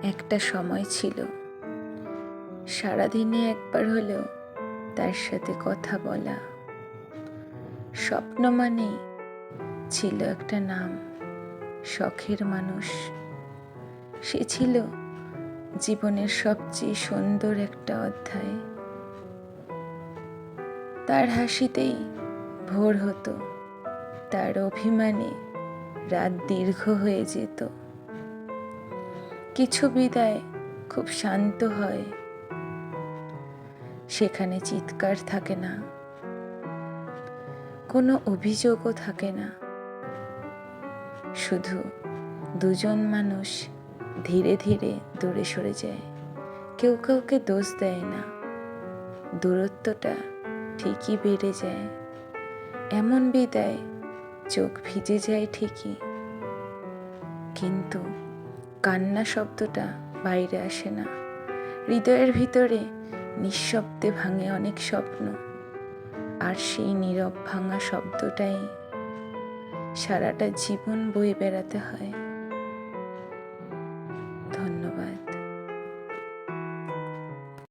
একটা সময় ছিল, সারাদিনে একবার হলেও তার সাথে কথা বলা। স্বপ্ন মানেই ছিল একটা নাম, শখের মানুষ। সে ছিল জীবনের সবচেয়ে সুন্দর একটা অধ্যায়। তার হাসিতেই ভোর হতো, তার অভিমানে রাত দীর্ঘ হয়ে যেত। কিছু বিদায় খুব শান্ত হয়, সেখানে চিৎকার থাকে না, কোনো অভিযোগও থাকে না। শুধু দুজন মানুষ ধীরে ধীরে দূরে সরে যায়। কেউ কাউকে দোষ দেয় না, দূরত্বটা ঠিকই বেড়ে যায়। এমন বিদায় চোখ ভিজে যায় ঠিকই, কিন্তু কান্না শব্দটা বাইরে আসে না। হৃদয়ের ভিতরে নিঃশব্দে ভাঙে অনেক স্বপ্ন, আর সেই নীরব ভাঙা শব্দটাই সারাটা জীবন বয়ে বেড়াতে হয়। ধন্যবাদ।